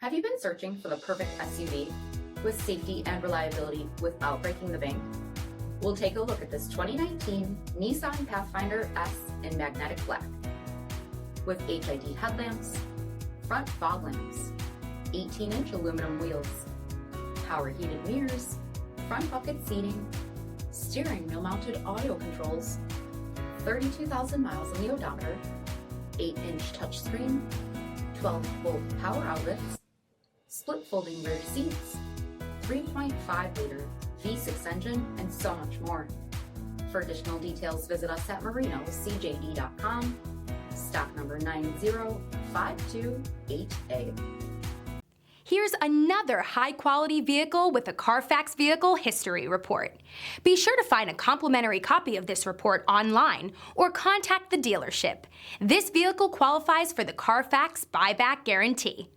Have you been searching for the perfect SUV with safety and reliability without breaking the bank? We'll take a look at this 2019 Nissan Pathfinder S in magnetic black. With HID headlamps, front fog lamps, 18-inch aluminum wheels, power heated mirrors, front bucket seating, steering wheel mounted audio controls, 32,000 miles on the odometer, 8-inch touchscreen, 12-volt power outlets, split folding rear seats, 3.5-liter V6 engine, and so much more. For additional details, visit us at marinocjd.com, stock number 90528A. Here's another high-quality vehicle with a CARFAX Vehicle History Report. Be sure to find a complimentary copy of this report online or contact the dealership. This vehicle qualifies for the CARFAX Buyback Guarantee.